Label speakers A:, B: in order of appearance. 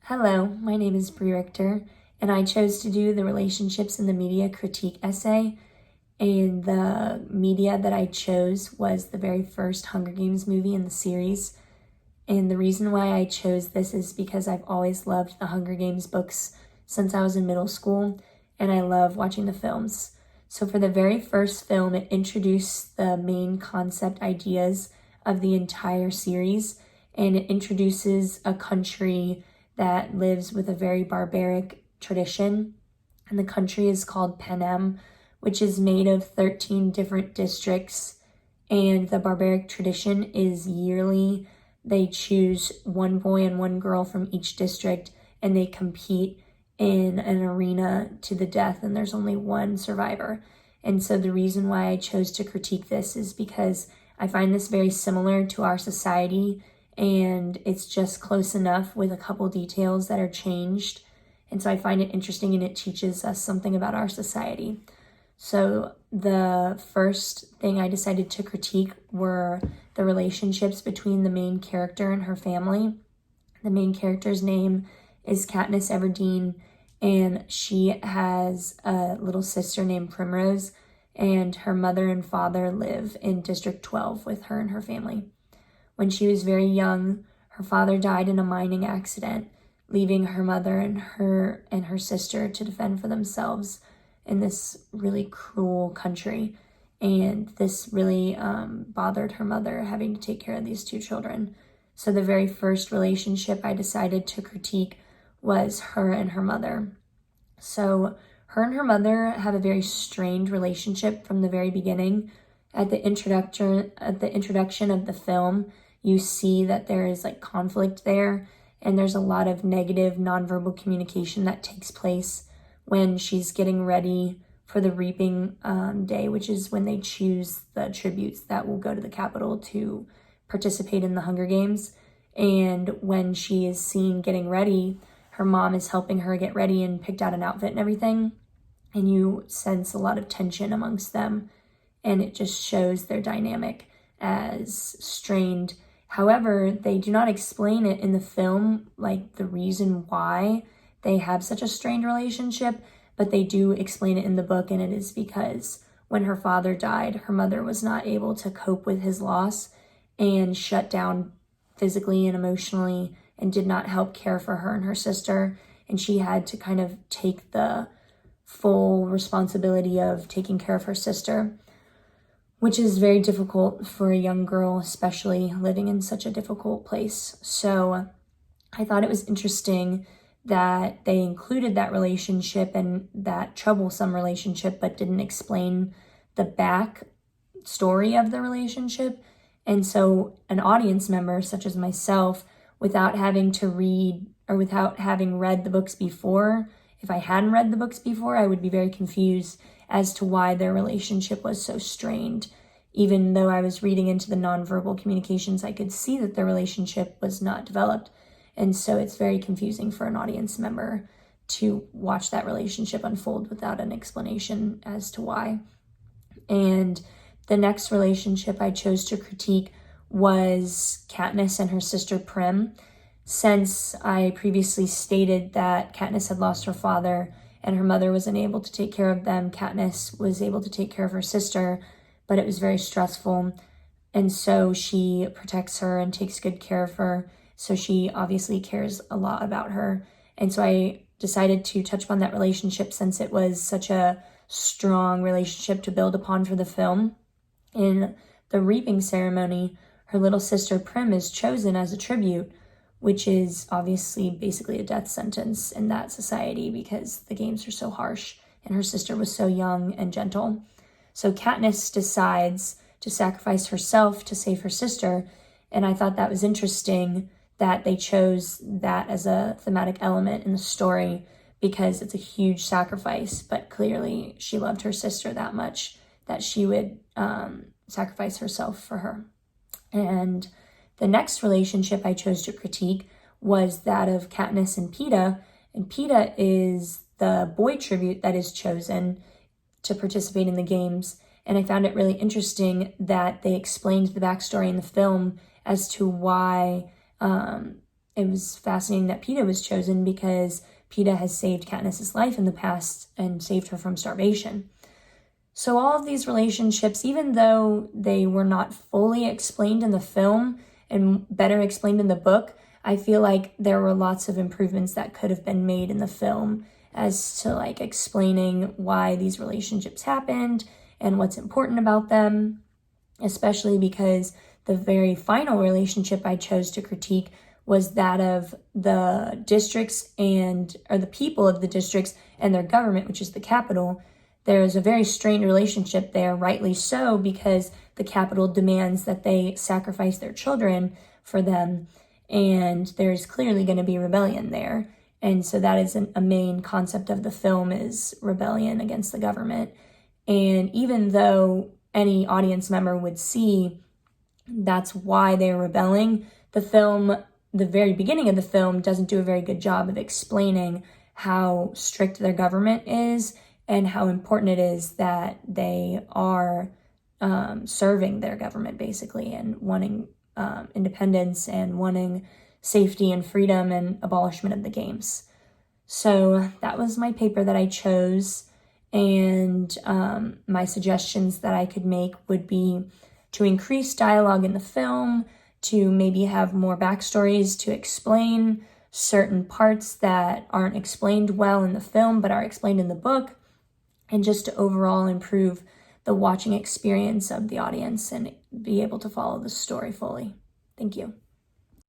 A: Hello, my name is Brie Richter, and I chose to do the Relationships in the Media critique essay. And the media that I chose was the very first Hunger Games movie in the series. And the reason why I chose this is because I've always loved the Hunger Games books since I was in middle school, and I love watching the films. So for the very first film, it introduced the main concept ideas of the entire series, and it introduces a country that lives with a very barbaric tradition. And the country is called Panem, which is made of 13 different districts. And the barbaric tradition is yearly. They choose one boy and one girl from each district, and they compete in an arena to the death, and there's only one survivor. And so the reason why I chose to critique this is because I find this very similar to our society, and it's just close enough with a couple details that are changed. And so I find it interesting, and it teaches us something about our society. So the first thing I decided to critique were the relationships between the main character and her family. The main character's name is Katniss Everdeen, and she has a little sister named Primrose, and her mother and father live in District 12 with her and her family. When she was very young, her father died in a mining accident, leaving her mother and her sister to defend for themselves in this really cruel country. And this really bothered her mother, having to take care of these two children. So the very first relationship I decided to critique was her and her mother. So her and her mother have a very strained relationship from the very beginning. At the introduction of the film, you see that there is conflict there, and there's a lot of negative nonverbal communication that takes place when she's getting ready for the reaping day, which is when they choose the tributes that will go to the Capitol to participate in the Hunger Games. And when she is seen getting ready, her mom is helping her get ready and picked out an outfit and everything. And you sense a lot of tension amongst them, and it just shows their dynamic as strained. However, they do not explain it in the film, the reason why they have such a strained relationship, but they do explain it in the book, and it is because when her father died, her mother was not able to cope with his loss and shut down physically and emotionally and did not help care for her and her sister, and she had to kind of take the full responsibility of taking care of her sister, which is very difficult for a young girl, especially living in such a difficult place. So I thought it was interesting that they included that relationship and that troublesome relationship, but didn't explain the back story of the relationship. And so an audience member such as myself, without having to read or without having read the books before, if I hadn't read the books before, I would be very confused as to why their relationship was so strained. Even though I was reading into the nonverbal communications, I could see that their relationship was not developed. And so it's very confusing for an audience member to watch that relationship unfold without an explanation as to why. And the next relationship I chose to critique was Katniss and her sister Prim. Since I previously stated that Katniss had lost her father and her mother was unable to take care of them, Katniss was able to take care of her sister, but it was very stressful. And so she protects her and takes good care of her. So she obviously cares a lot about her. And so I decided to touch upon that relationship since it was such a strong relationship to build upon for the film. In the reaping ceremony, her little sister Prim is chosen as a tribute, which is obviously basically a death sentence in that society because the games are so harsh and her sister was so young and gentle. So Katniss decides to sacrifice herself to save her sister, and I thought that was interesting that they chose that as a thematic element in the story because it's a huge sacrifice, but clearly she loved her sister that much that she would sacrifice herself for her. And the next relationship I chose to critique was that of Katniss and Peeta. And Peeta is the boy tribute that is chosen to participate in the games. And I found it really interesting that they explained the backstory in the film as to why it was fascinating that Peeta was chosen because Peeta has saved Katniss's life in the past and saved her from starvation. So all of these relationships, even though they were not fully explained in the film and better explained in the book, I feel like there were lots of improvements that could have been made in the film as to like explaining why these relationships happened and what's important about them, especially because the very final relationship I chose to critique was that of the districts or the people of the districts and their government, which is the capital. There is a very strained relationship there, rightly so, because the capital demands that they sacrifice their children for them, and there's clearly going to be rebellion there. And so that is a main concept of the film, is rebellion against the government. And even though any audience member would see that's why they're rebelling, the very beginning of the film doesn't do a very good job of explaining how strict their government is and how important it is that they are serving their government, basically, and wanting independence and wanting safety and freedom and abolishment of the games. So that was my paper that I chose, and my suggestions that I could make would be to increase dialogue in the film, to maybe have more backstories to explain certain parts that aren't explained well in the film but are explained in the book, and just to overall improve the watching experience of the audience and be able to follow the story fully. Thank you.